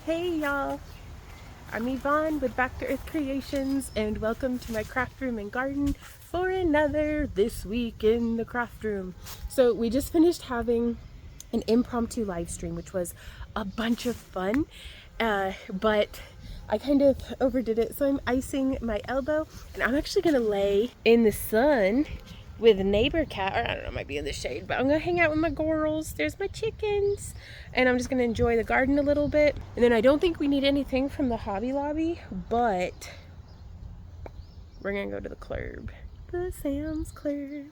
Hey y'all, I'm Yvonne with Back to Earth Creations and welcome to my craft room and garden for another This Week in the Craft Room. So we just finished having an impromptu live stream, which was a bunch of fun, but I kind of overdid it. So I'm icing my elbow and I'm actually gonna lay in the sun with a neighbor cat, or I don't know, might be in the shade, but I'm gonna hang out with my girls. There's my chickens, and I'm just gonna enjoy the garden a little bit. And then I don't think we need anything from the Hobby Lobby, but we're gonna go to the club, the Sam's Club.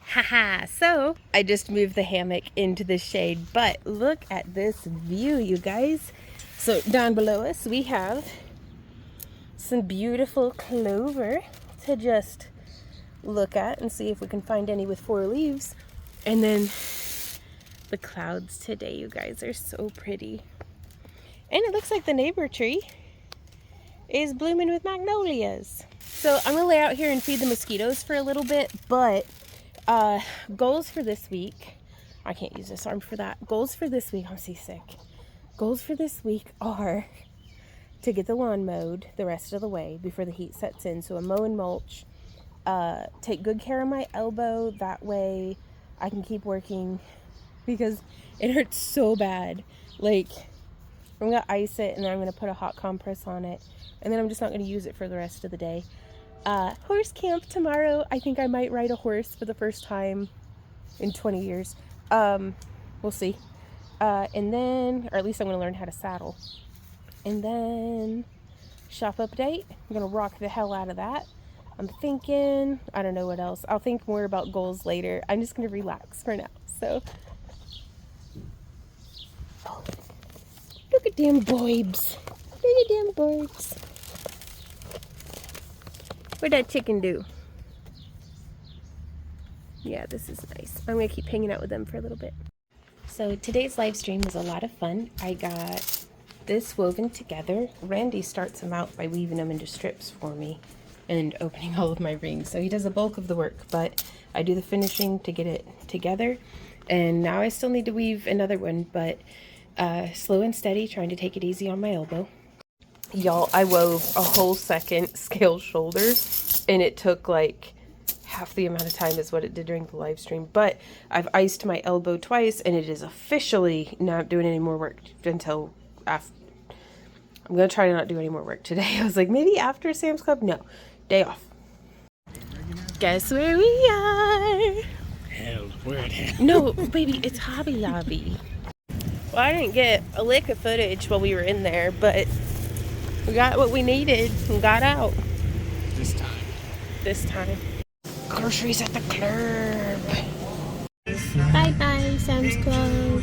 Haha, so I just moved the hammock into the shade, but look at this view, you guys. So down below us, we have some beautiful clover to just look at and see if we can find any with 4 leaves. And then the clouds today, you guys, are so pretty. And it looks like the neighbor tree is blooming with magnolias. So I'm gonna lay out here and feed the mosquitoes for a little bit, but goals for this week, I can't use this arm for that. Goals for this week, I'm seasick. Goals for this week are to get the lawn mowed the rest of the way before the heat sets in. So a mow and mulch. Take good care of my elbow, that way I can keep working because it hurts so bad. Like, I'm gonna ice it and then I'm gonna put a hot compress on it, and then I'm just not gonna use it for the rest of the day. Horse camp tomorrow. I think I might ride a horse for the first time in 20 years. We'll see. And then, or at least I'm gonna learn how to saddle. And then shop update. I'm gonna rock the hell out of that. I'm thinking, I don't know what else. I'll think more about goals later. I'm just gonna relax for now. So, oh, look at them boybs. Look at them boybs. What'd that chicken do? Yeah, this is nice. I'm gonna keep hanging out with them for a little bit. So today's live stream was a lot of fun. I got this woven together. Randy starts them out by weaving them into strips for me and opening all of my rings. So he does the bulk of the work, but I do the finishing to get it together. And now I still need to weave another one, but slow and steady, trying to take it easy on my elbow. Y'all, I wove a whole second scale shoulders, and it took like half the amount of time as what it did during the live stream. But I've iced my elbow twice, and it is officially not doing any more work until after. I'm gonna try to not do any more work today. I was like, maybe after Sam's Club? No, day off. Guess where we are? Hell, we're at hell. No, baby, it's Hobby Lobby. Well, I didn't get a lick of footage while we were in there, but we got what we needed and got out. This time. Groceries at the club. Bye-bye, Sam's Club.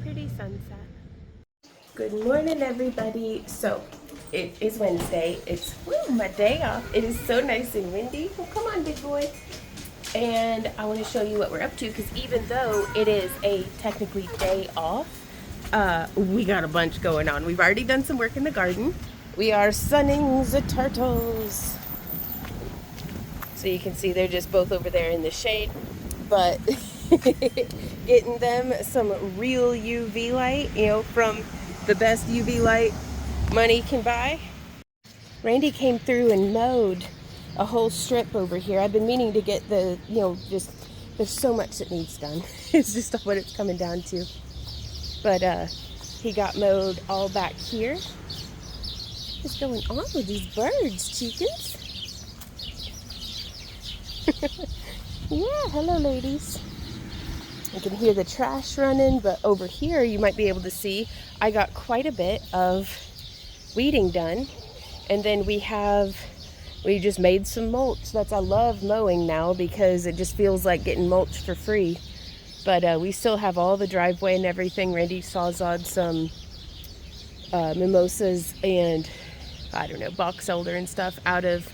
Pretty sunset. Good morning, everybody. So, it is Wednesday. It's my day off. It is so nice and windy. Well, come on, big boy. And I want to show you what we're up to, because even though it is a technically day off, we got a bunch going on. We've already done some work in the garden. We are sunning the turtles. So you can see they're just both over there in the shade, but getting them some real UV light, you know, from the best UV light money can buy. Randy came through and mowed a whole strip over here. I've been meaning to get the, you know, just, there's so much that needs done. It's just what it's coming down to. But he got mowed all back here. What's going on with these birds, chickens? Yeah, hello ladies. You can hear the trash running, but over here you might be able to see I got quite a bit of weeding done. And then we just made some mulch. I love mowing now because it just feels like getting mulch for free. But we still have all the driveway and everything. Randy sawzawed some mimosas and, I don't know, box elder and stuff out of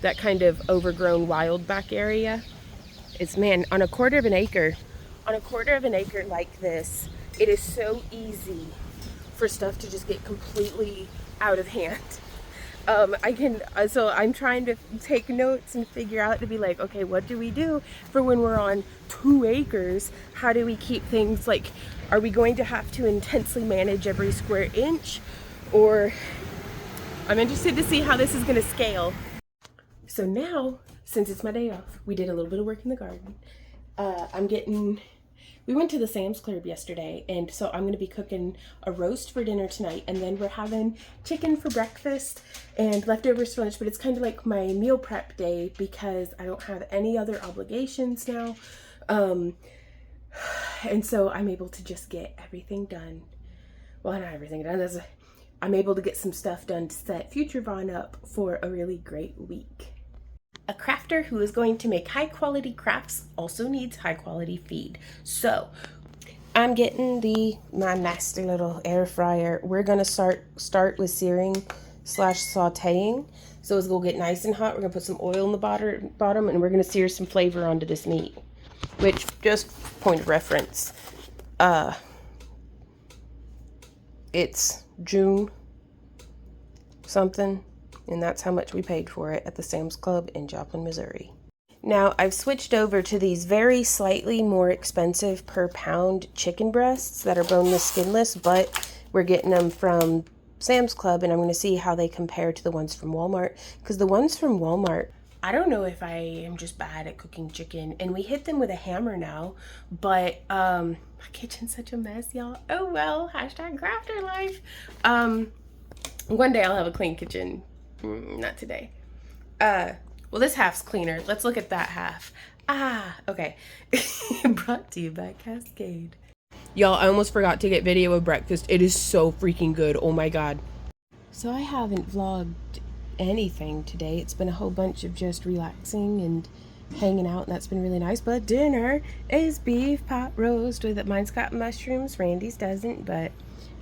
that kind of overgrown wild back area. It's, man, on a quarter of an acre like this, it is so easy for stuff to just get completely out of hand. So I'm trying to take notes and figure out to be like, okay, what do we do for when we're on 2 acres? How do we keep things like, are we going to have to intensely manage every square inch? Or I'm interested to see how this is going to scale. So now, since it's my day off, we did a little bit of work in the garden. We went to the Sam's Club yesterday, and so I'm going to be cooking a roast for dinner tonight, and then we're having chicken for breakfast and leftovers for lunch, but it's kind of like my meal prep day because I don't have any other obligations now. And so I'm able to just get everything done. Well, not everything done. I'm able to get some stuff done to set future Vaughn up for a really great week. A crafter who is going to make high quality crafts also needs high quality feed. So I'm getting my nasty little air fryer. We're gonna start with searing / sauteing. So it's gonna get nice and hot. We're gonna put some oil in the bottom and we're gonna sear some flavor onto this meat. Which, just point of reference, it's June something, and that's how much we paid for it at the Sam's Club in Joplin, Missouri. Now, I've switched over to these very slightly more expensive per pound chicken breasts that are boneless, skinless, but we're getting them from Sam's Club, and I'm going to see how they compare to the ones from Walmart, because the ones from Walmart, I don't know if I am just bad at cooking chicken, and we hit them with a hammer now, but my kitchen's such a mess, y'all. Oh well, hashtag crafter life. One day I'll have a clean kitchen. Not today. Well, this half's cleaner. Let's look at that half. Okay. Brought to you by Cascade. Y'all, I almost forgot to get video of breakfast. It is so freaking good. Oh my god. So I haven't vlogged anything today. It's been a whole bunch of just relaxing and hanging out, and that's been really nice. But dinner is beef pot roast with, mine's got mushrooms, Randy's doesn't, but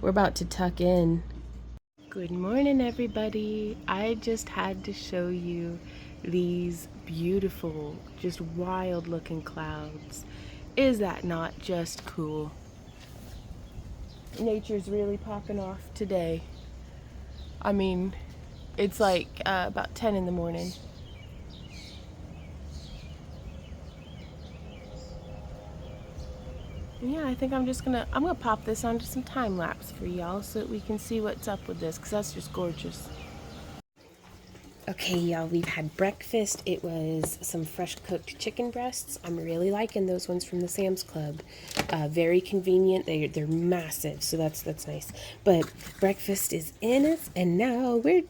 we're about to tuck in. Good morning, everybody. I just had to show you these beautiful, just wild looking clouds. Is that not just cool? Nature's really popping off today. I mean, it's like about 10 in the morning. Yeah, I think I'm gonna pop this onto some time lapse for y'all so that we can see what's up with this, because that's just gorgeous. Okay, y'all, we've had breakfast. It was some fresh cooked chicken breasts. I'm really liking those ones from the Sam's Club. Very convenient. They're massive, so that's nice. But breakfast is in us, and now we're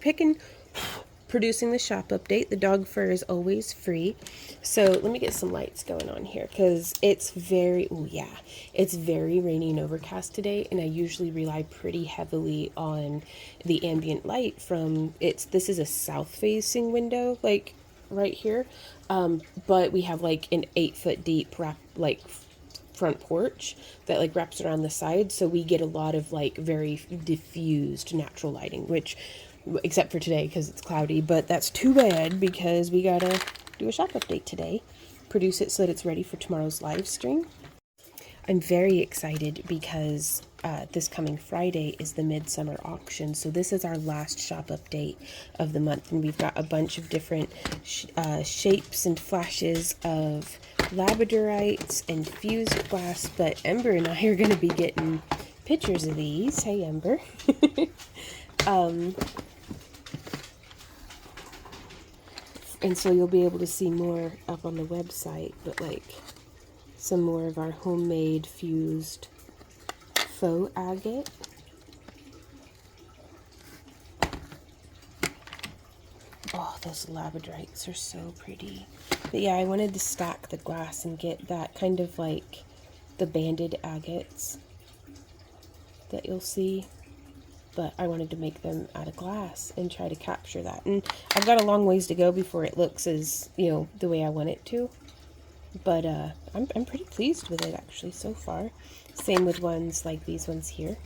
producing the shop update. The dog fur is always free. So let me get some lights going on here because it's very rainy and overcast today, and I usually rely pretty heavily on the ambient light from this is a south facing window, like right here, but we have like an 8-foot deep front porch that like wraps around the side, so we get a lot of like very diffused natural lighting, which, except for today because it's cloudy, but that's too bad because we gotta do a shop update today, produce it so that it's ready for tomorrow's live stream. I'm very excited because this coming Friday is the Midsummer auction, so this is our last shop update of the month, and we've got a bunch of different shapes and flashes of labradorites and fused glass, but Ember and I are going to be getting pictures of these. Hey, Ember. And so you'll be able to see more up on the website, but like some more of our homemade fused faux agate. Oh, those labradorites are so pretty. But yeah, I wanted to stack the glass and get that kind of like the banded agates that you'll see. But I wanted to make them out of glass and try to capture that. And I've got a long ways to go before it looks as, the way I want it to. But I'm pretty pleased with it actually so far. Same with ones like these ones here.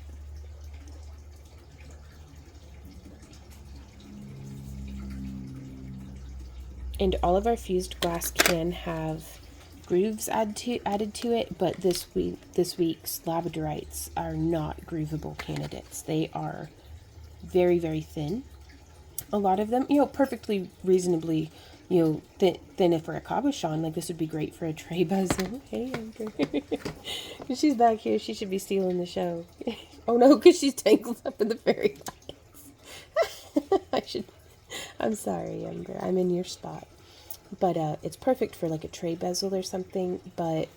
And all of our fused glass can have grooves added to it, but this week's labradorites are not groovable candidates. They are very, very thin. a lot of them, perfectly reasonably, thin if for a cabochon. Like, this would be great for a tray bezel. Hey, Amber. She's back here. She should be stealing the show. Oh, no, because she's tangled up in the fairy lights. I'm sorry, Amber. I'm in your spot. But it's perfect for, like, a tray bezel or something, but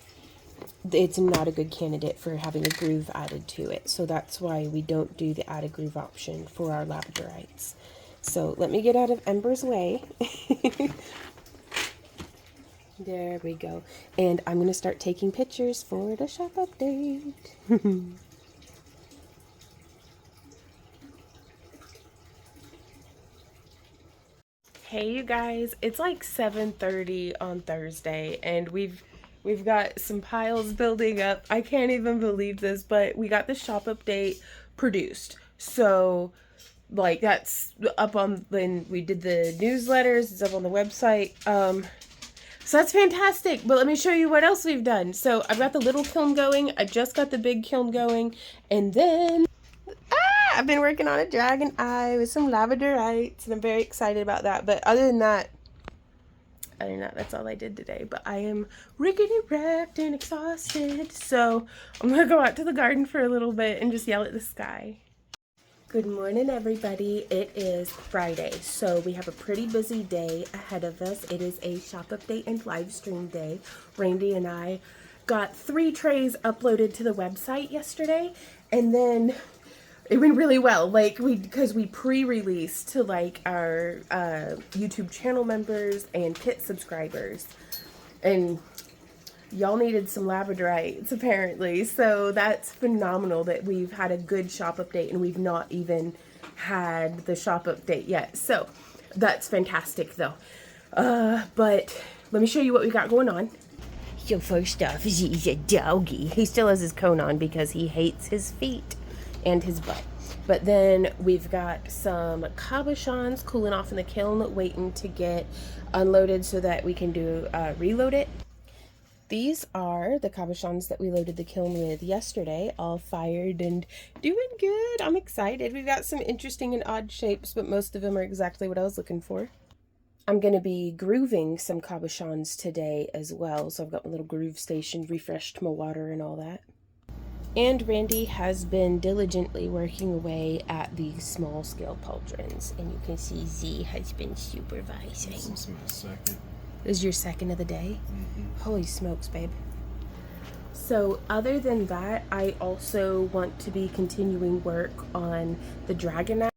it's not a good candidate for having a groove added to it. So that's why we don't do the add a groove option for our labradorites. So let me get out of Ember's way. There we go. And I'm going to start taking pictures for the shop update. Hey you guys, it's like 7:30 on Thursday and we've got some piles building up. I can't even believe this, but we got the shop update produced. So like that's up on, when we did the newsletters, it's up on the website. So that's fantastic. But let me show you what else we've done. So I've got the little kiln going. I just got the big kiln going. And then I've been working on a dragon eye with some labradorites, and I'm very excited about that. But other than that, that's all I did today. But I am rickety wrecked and exhausted. So I'm going to go out to the garden for a little bit and just yell at the sky. Good morning, everybody. It is Friday, so we have a pretty busy day ahead of us. It is a shop update and live stream day. Randy and I got 3 trays uploaded to the website yesterday, and then it went really well. Like, because we pre-released to like our YouTube channel members and pit subscribers, and y'all needed some labradorites apparently, so that's phenomenal that we've had a good shop update and we've not even had the shop update yet. So that's fantastic though. But let me show you what we got going on. So first off, he's a doggy. He still has his cone on because he hates his feet and his butt. But then we've got some cabochons cooling off in the kiln, waiting to get unloaded so that we can do reload it. These are the cabochons that we loaded the kiln with yesterday, all fired and doing good. I'm excited. We've got some interesting and odd shapes, but most of them are exactly what I was looking for. I'm going to be grooving some cabochons today as well, so I've got my little groove station, refreshed my water and all that. And Randy has been diligently working away at the small scale pauldrons, and you can see Z has been supervising. This is my second. This is your second of the day? Mm-hmm. Holy smokes, babe. So other than that, I also want to be continuing work on the dragon eye.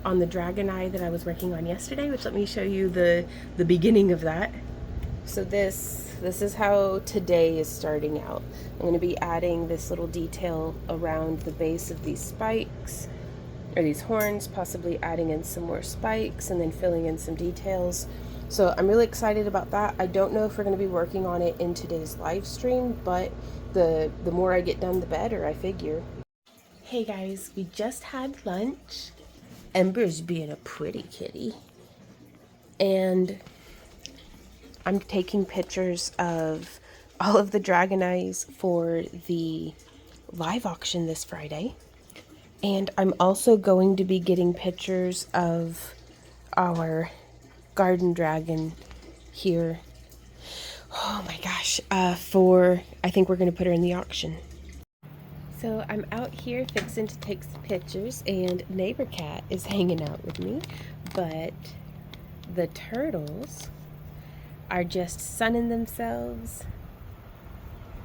On the dragon eye that I was working on yesterday, which let me show you the beginning of that. So this is how today is starting out. I'm going to be adding this little detail around the base of these spikes, or these horns, possibly adding in some more spikes and then filling in some details. So I'm really excited about that. I don't know if we're going to be working on it in today's live stream, but the more I get done, the better, I figure. Hey guys, we just had lunch. Ember's being a pretty kitty. And I'm taking pictures of all of the dragon eyes for the live auction this Friday. And I'm also going to be getting pictures of our garden dragon here. Oh my gosh, I think we're going to put her in the auction. So I'm out here fixing to take some pictures, and neighbor cat is hanging out with me, but the turtles are just sunning themselves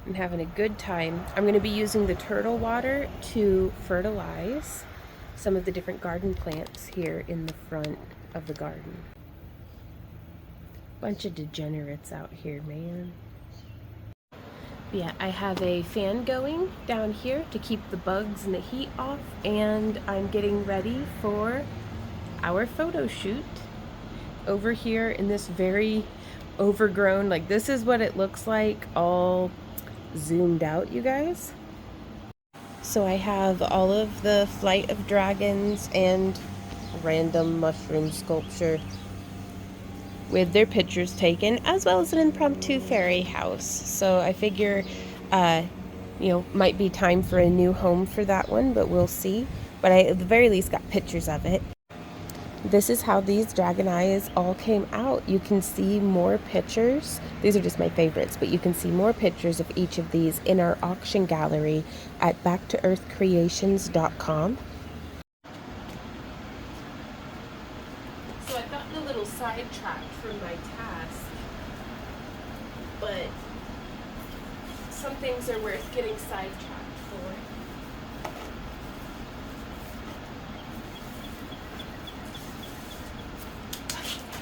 and having a good time. I'm going to be using the turtle water to fertilize some of the different garden plants here in the front of the garden. Bunch of degenerates out here, man. Yeah, I have a fan going down here to keep the bugs and the heat off, and I'm getting ready for our photo shoot over here in this very overgrown, like this is what it looks like all zoomed out, you guys. So I have all of the flight of dragons and random mushroom sculpture with their pictures taken, as well as an impromptu fairy house. So I figure, might be time for a new home for that one, but we'll see. But I, at the very least, got pictures of it. This is how these dragon eyes all came out. You can see more pictures. These are just my favorites, but you can see more pictures of each of these in our auction gallery at backtoearthcreations.com. So I've gotten a little sidetracked from my task, but some things are worth getting sidetracked for.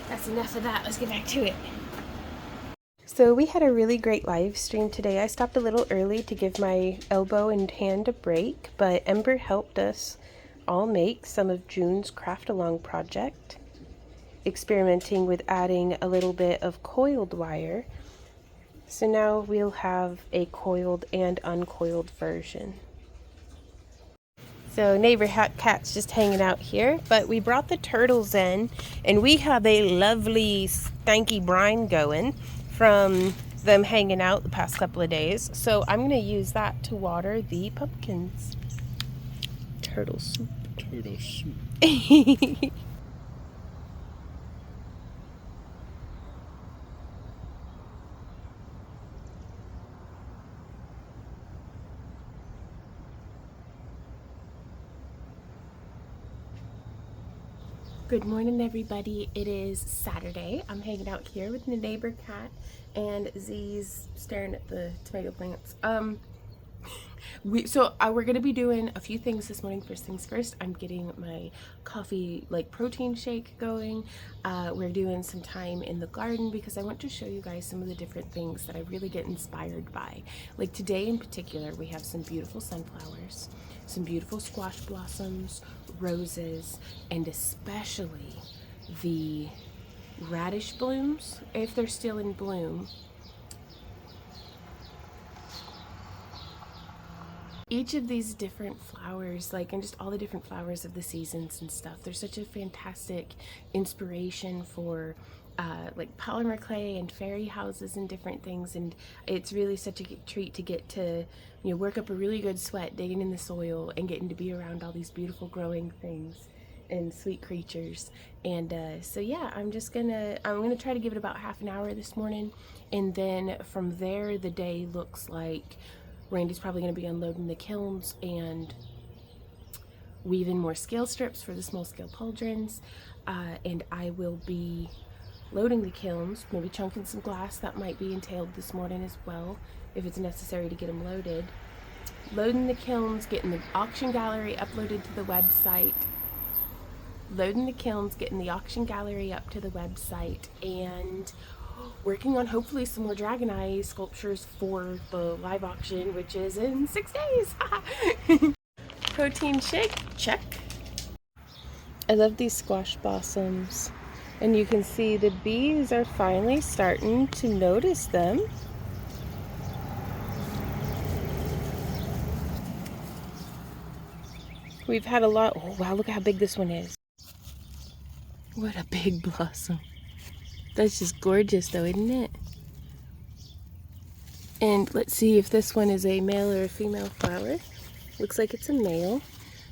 That's enough of that. Let's get back to it. So we had a really great live stream today. I stopped a little early to give my elbow and hand a break, but Ember helped us all make some of June's craft along project, experimenting with adding a little bit of coiled wire. So now we'll have a coiled and uncoiled version. So neighbor cat's just hanging out here, but we brought the turtles in and we have a lovely stanky brine going from them hanging out the past couple of days. So I'm going to use that to water the pumpkins. Turtle soup. Turtle soup. Good morning, everybody. It is Saturday. I'm hanging out here with the neighbor cat, and Z's staring at the tomato plants. We're gonna be doing a few things this morning. First things first, I'm getting my coffee, like protein shake going. We're doing some time in the garden because I want to show you guys some of the different things that I really get inspired by. Like today in particular, we have some beautiful sunflowers, some beautiful squash blossoms, roses, and especially the radish blooms, if they're still in bloom. Each of these different flowers, and just all the different flowers of the seasons and stuff, they're such a fantastic inspiration for polymer clay and fairy houses and different things. And it's really such a treat to get to work up a really good sweat digging in the soil and getting to be around all these beautiful growing things and sweet creatures. And so yeah, I'm gonna try to give it about half an hour this morning, and then from there the day looks like Randy's probably going to be unloading the kilns and weaving more scale strips for the small scale pauldrons, and I will be loading the kilns, maybe chunking some glass. That might be entailed this morning as well if it's necessary to get them loaded. Loading the kilns, getting the auction gallery uploaded to the website, loading the kilns, getting the auction gallery up to the website, and working on hopefully some more dragon eye sculptures for the live auction, which is in 6 days. Protein shake, check. I love these squash blossoms, and you can see the bees are finally starting to notice them. We've had a lot. Oh wow, look how big this one is. What a big blossom. That's just gorgeous though, isn't it? And let's see if this one is a male or a female flower. Looks like it's a male.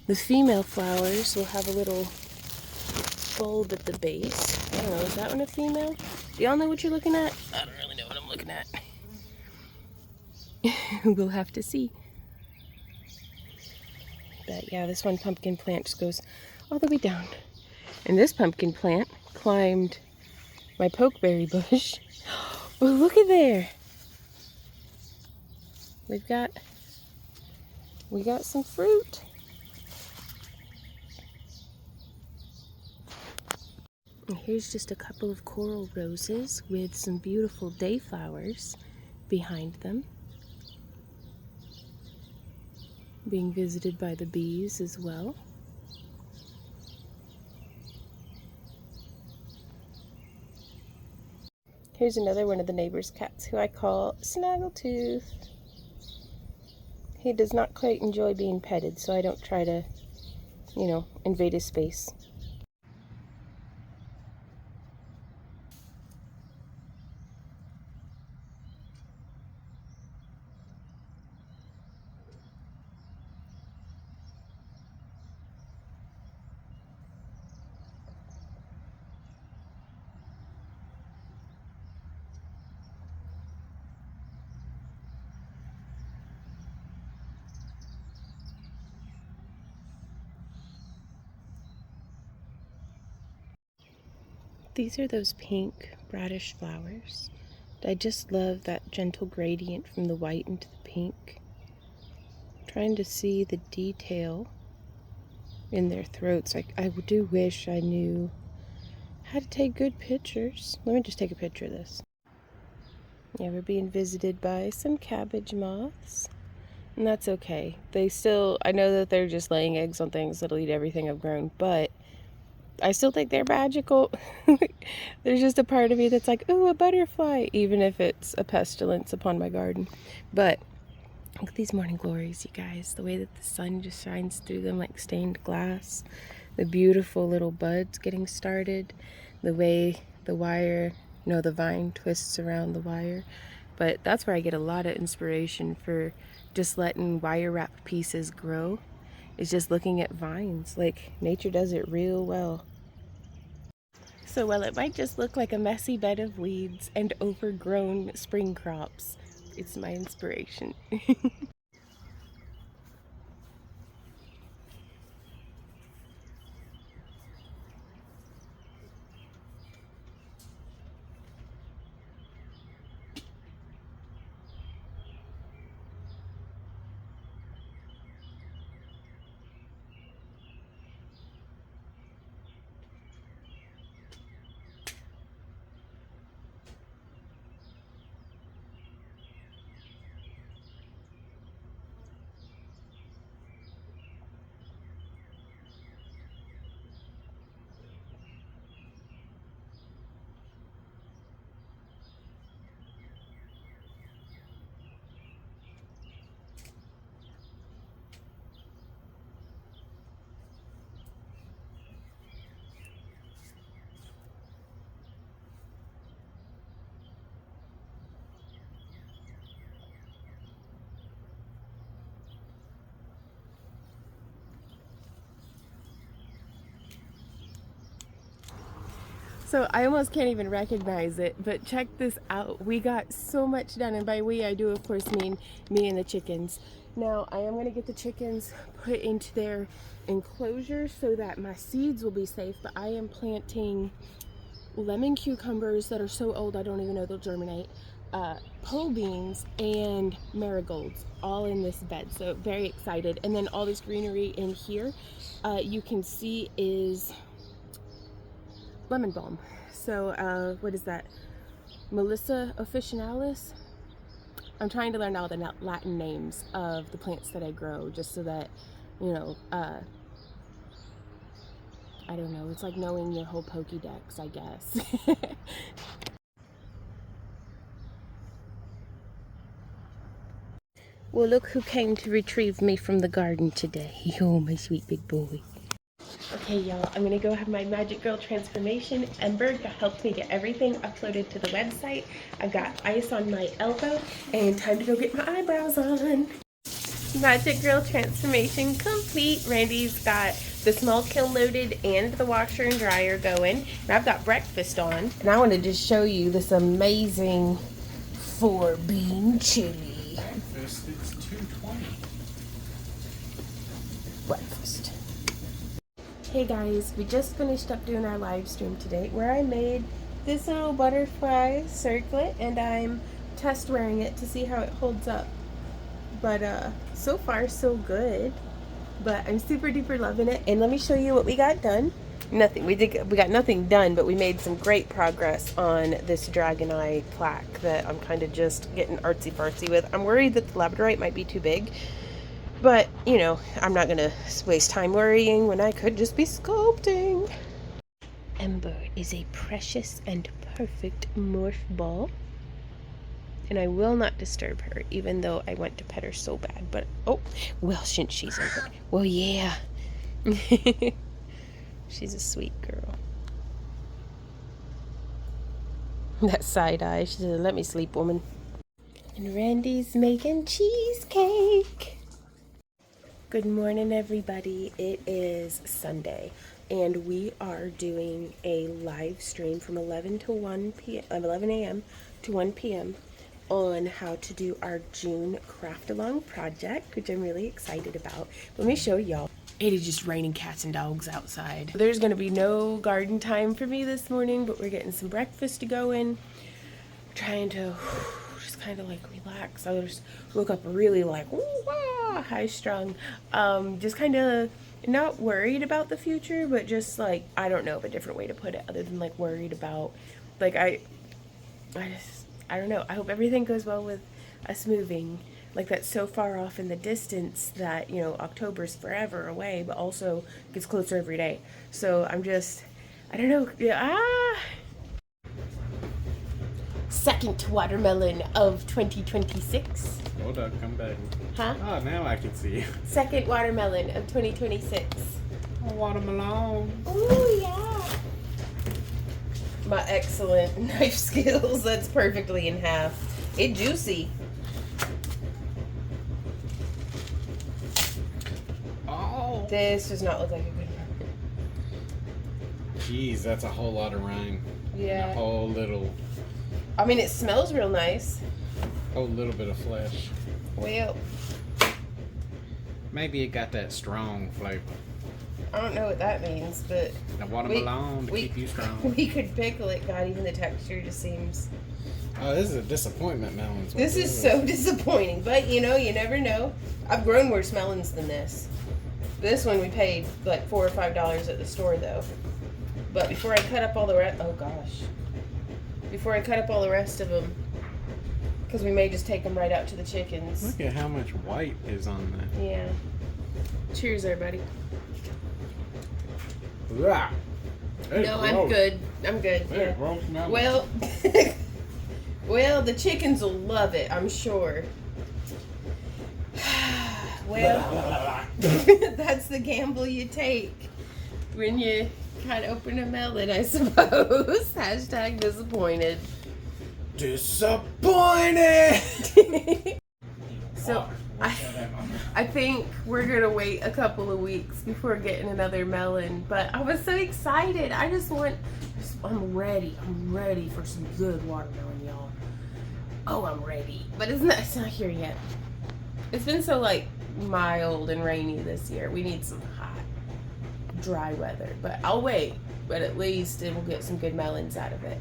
The female flowers will have a little bulb at the base. I don't know, is that one a female? Do y'all know what you're looking at? I don't really know what I'm looking at. We'll have to see. But yeah, this one pumpkin plant just goes all the way down. And this pumpkin plant climbed my pokeberry bush. Oh, look at there. We got some fruit. And here's just a couple of coral roses with some beautiful dayflowers behind them, being visited by the bees as well. Here's another one of the neighbor's cats who I call Snaggletooth. He does not quite enjoy being petted, so I don't try to, invade his space. These are those pink radish flowers. I just love that gentle gradient from the white into the pink. Trying to see the detail in their throats. I do wish I knew how to take good pictures. Let me just take a picture of this. Yeah, we're being visited by some cabbage moths. And that's okay. I know that they're just laying eggs on things that'll eat everything I've grown, but I still think they're magical. There's just a part of me that's like, ooh, a butterfly, even if it's a pestilence upon my garden. But look at these morning glories, you guys. The way that the sun just shines through them like stained glass. The beautiful little buds getting started. The way the vine twists around the wire. But that's where I get a lot of inspiration for just letting wire wrap pieces grow. Is just looking at vines. Like, nature does it real well. So while it might just look like a messy bed of weeds and overgrown spring crops, it's my inspiration. So I almost can't even recognize it, but check this out. We got so much done, and by we I do of course mean me and the chickens. Now I am going to get the chickens put into their enclosure so that my seeds will be safe, but I am planting lemon cucumbers that are so old I don't even know they'll germinate, pole beans, and marigolds all in this bed. So very excited. And then all this greenery in here, you can see is lemon balm. So what is that? Melissa officinalis. I'm trying to learn all the Latin names of the plants that I grow, just so that, I don't know, it's like knowing your whole Pokédex, I guess. Well, look who came to retrieve me from the garden today. Oh, my sweet big boy. Okay, y'all, I'm gonna go have my Magic Girl transformation. Ember helped me get everything uploaded to the website. I've got ice on my elbow, and time to go get my eyebrows on. Magic Girl transformation complete. Randy's got the small kiln loaded and the washer and dryer going. And I've got breakfast on. And I want to just show you this amazing 4-bean chili. Breakfast, it's $2.20. Breakfast. Hey guys, we just finished up doing our live stream today where I made this little butterfly circlet, and I'm test wearing it to see how it holds up. But so far so good. But I'm super duper loving it. And let me show you what we got done. We got nothing done, but we made some great progress on this dragon eye plaque that I'm kind of just getting artsy fartsy with. I'm worried that the labradorite might be too big, but I'm not gonna waste time worrying when I could just be sculpting. Ember is a precious and perfect morph ball, and I will not disturb her, even though I want to pet her so bad. But well, since she's over, well, yeah. She's a sweet girl. That side eye, she said, "Let me sleep, woman." And Randy's making cheesecake. Good morning, everybody. It is Sunday, and we are doing a live stream from 11 a.m. to 1 p.m. on how to do our June craft along project, which I'm really excited about. Let me show y'all. It is just raining cats and dogs outside. There's gonna be no garden time for me this morning, but we're getting some breakfast to go in. Trying to just kind of like relax. I just woke up really like high strung. Just kind of not worried about the future, but just like, I don't know of a different way to put it other than like worried about, like I don't know. I hope everything goes well with us moving. Like that's so far off in the distance that, you know, October's forever away, but also gets closer every day. So I'm just, I don't know. Yeah, second watermelon of 2026. Hold up, come back. Huh? Oh, now I can see. Second watermelon of 2026. A watermelon. Oh, yeah. My excellent knife skills. That's perfectly in half. It's juicy. Oh. This does not look like a good one. Jeez, that's a whole lot of rind. Yeah. And a whole little It smells real nice. little bit of flesh. Well, Maybe it got that strong flavor. I don't know what that means, but The watermelon to keep you strong. we could pickle it. God, even the texture just seems... Oh, this is a disappointment melon. This is so disappointing, but you know, you never know. I've grown worse melons than this. This one we paid like $4 or $5 at the store though. But before I cut up all the rest, oh gosh. Before I cut up all the rest of them, because we may just take them right out to the chickens. Look at how much white is on that. Yeah. Cheers, everybody. Rah. Hey, No, I'm good. I'm good. Hey, Yeah. gross melon. Well, well, the chickens will love it, I'm sure. Well, that's the gamble you take when you can't open a melon, I suppose. Hashtag disappointed. Disappointed. So I think we're gonna wait a couple of weeks before getting another melon. But I was so excited. I'm ready. I'm ready for some good watermelon, y'all. Oh, I'm ready. But it's not here yet. It's been so like mild and rainy this year. We need some hot, dry weather. But I'll wait. But at least it will get some good melons out of it.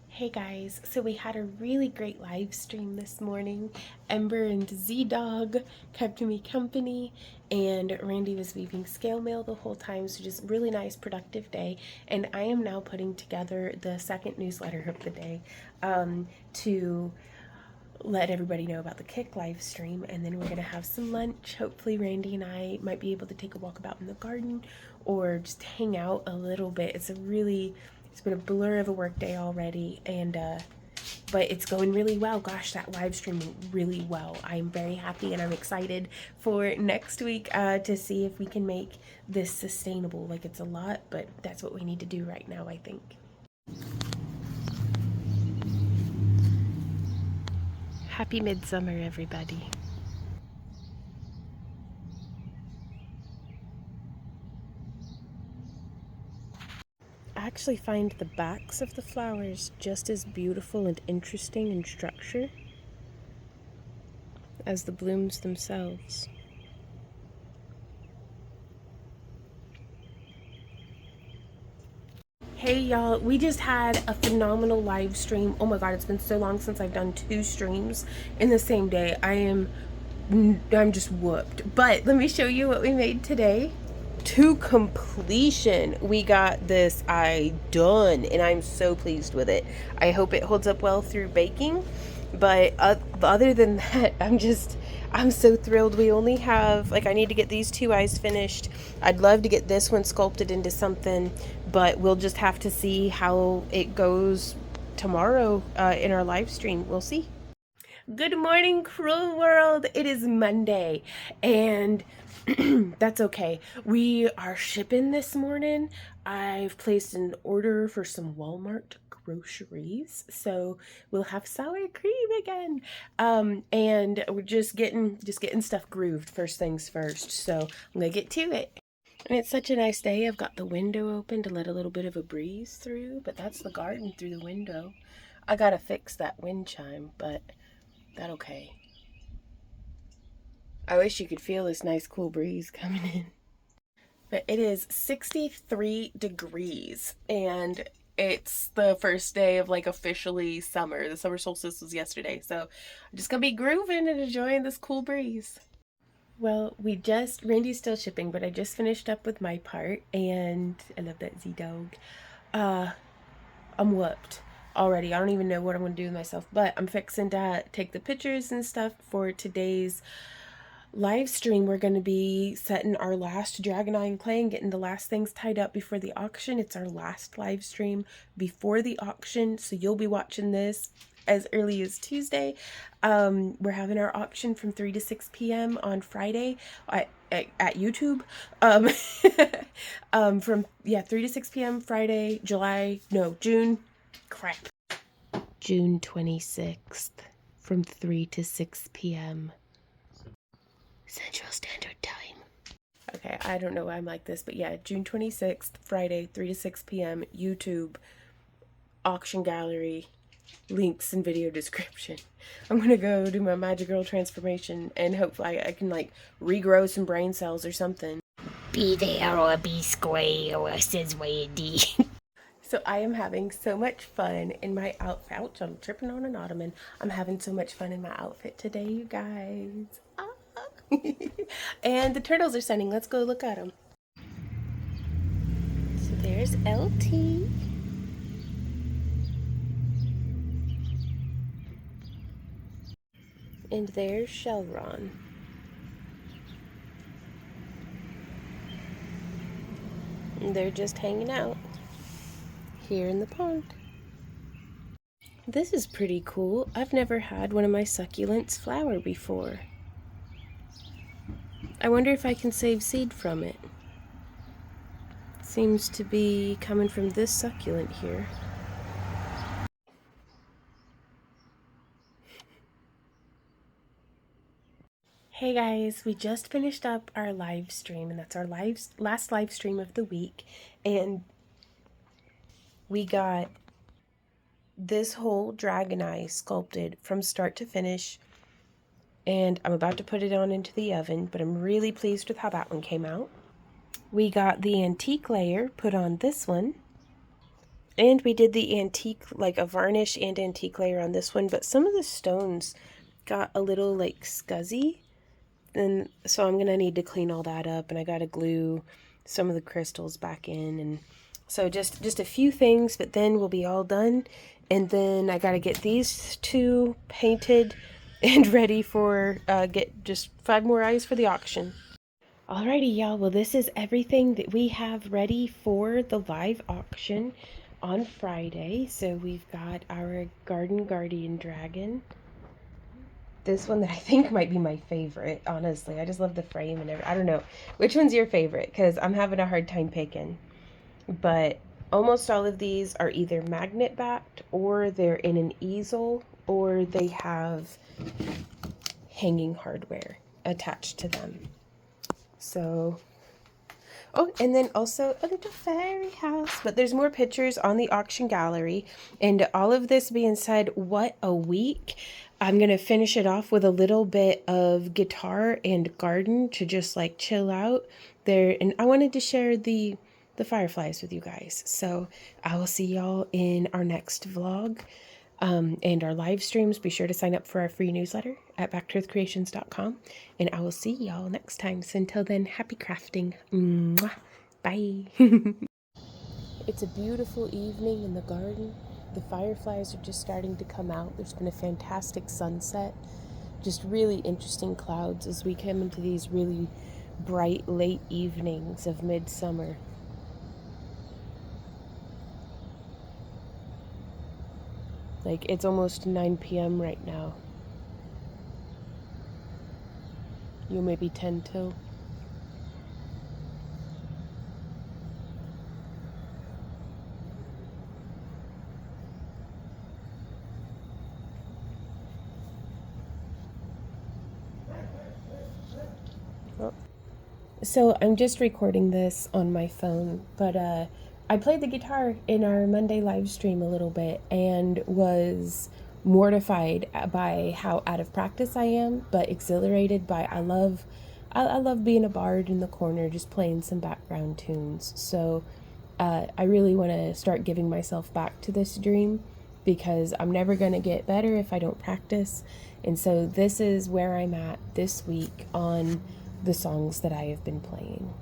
Hey guys, so we had a really great live stream this morning. Ember and Z-Dog kept me company, and Randy was weaving scale mail the whole time, so just really nice, productive day. And I am now putting together the second newsletter of the day to let everybody know about the Kick live stream, and then we're gonna have some lunch. Hopefully Randy and I might be able to take a walk about in the garden or just hang out a little bit. It's been a blur of a work day already, and but it's going really well. Gosh, that live stream went really well. I'm very happy, and I'm excited for next week to see if we can make this sustainable. Like, it's a lot, but that's what we need to do right now, I think. Happy Midsummer, everybody. I actually find the backs of the flowers just as beautiful and interesting in structure as the blooms themselves. Hey y'all, we just had a phenomenal live stream. Oh my god, it's been so long since I've done 2 streams in the same day. I'm just whooped. But let me show you what we made today. To completion, we got this done, and I'm so pleased with it. I hope it holds up well through baking, but other than that, I'm so thrilled. We only have, I need to get these 2 eyes finished. I'd love to get this one sculpted into something, but we'll just have to see how it goes tomorrow in our live stream. We'll see. Good morning, cruel world. It is Monday, and that's okay. We are shipping this morning. I've placed an order for some Walmart groceries, so we'll have sour cream again. And we're just getting stuff grooved first things first. So I'm gonna get to it. And it's such a nice day. I've got the window open to let a little bit of a breeze through, but that's the garden through the window. I gotta fix that wind chime, but that okay. I wish you could feel this nice cool breeze coming in. It is 63 degrees and it's the first day of like officially summer. The summer solstice was yesterday, so I'm just gonna be grooving and enjoying this cool breeze. Well, Randy's still shipping, but I just finished up with my part and I love that Z-Dog. Uh, I'm whooped already. I don't even know what I'm gonna do with myself, but I'm fixing to take the pictures and stuff for today's live stream. We're going to be setting our last Dragon Eye and clay and getting the last things tied up before the auction. It's our last live stream before the auction, so you'll be watching this as early as Tuesday. We're having our auction from 3 to 6 p.m. on Friday at YouTube. From 3 to 6 p.m. Friday, June 26th from 3 to 6 p.m. Central Standard Time. Okay, I don't know why I'm like this, but yeah, June 26th, Friday, 3 to 6 p.m., YouTube, auction gallery, links in video description. I'm gonna go do my Magic Girl transformation and hopefully I can like regrow some brain cells or something. Be there or be square, or says way D. So I am having so much fun in my outfit. Ouch, I'm tripping on an ottoman. I'm having so much fun in my outfit today, you guys. And the turtles are sunning. Let's go look at them. So there's LT. And there's Shelron. And they're just hanging out here in the pond. This is pretty cool. I've never had one of my succulents flower before. I wonder if I can save seed from it. Seems to be coming from this succulent here. Hey guys, we just finished up our live stream, and that's our last live stream of the week, and we got this whole dragon eye sculpted from start to finish, and I'm about to put it on into the oven, but I'm really pleased with how that one came out. We got the antique layer put on this one, and we did the antique, like a varnish and antique layer on this one, but some of the stones got a little like scuzzy. And so I'm gonna need to clean all that up, and I gotta glue some of the crystals back in, and so just a few things, but then we'll be all done. And then I gotta get these two painted and ready for get just 5 more eyes for the auction. Alrighty, y'all. Well, this is everything that we have ready for the live auction on Friday. So we've got our Garden Guardian Dragon. This one that I think might be my favorite, honestly. I just love the frame and everything. I don't know. Which one's your favorite? Because I'm having a hard time picking. But almost all of these are either magnet backed, or they're in an easel, or they have hanging hardware attached to them. So... oh, and then also a little fairy house. But there's more pictures on the auction gallery. And all of this being said, what a week. I'm going to finish it off with a little bit of guitar and garden to just like chill out there. And I wanted to share the fireflies with you guys. So I will see y'all in our next vlog and our live streams. Be sure to sign up for our free newsletter at backtoearthcreations.com. And I will see y'all next time. So until then, happy crafting. Mwah. Bye. It's a beautiful evening in the garden. The fireflies are just starting to come out. There's been a fantastic sunset. Just really interesting clouds as we come into these really bright late evenings of midsummer. Like, it's almost 9 p.m. right now. You maybe 10 till. So I'm just recording this on my phone, but I played the guitar in our Monday live stream a little bit and was mortified by how out of practice I am, but exhilarated by I love I love being a bard in the corner, just playing some background tunes. So I really want to start giving myself back to this dream because I'm never going to get better if I don't practice. And so this is where I'm at this week on the songs that I have been playing.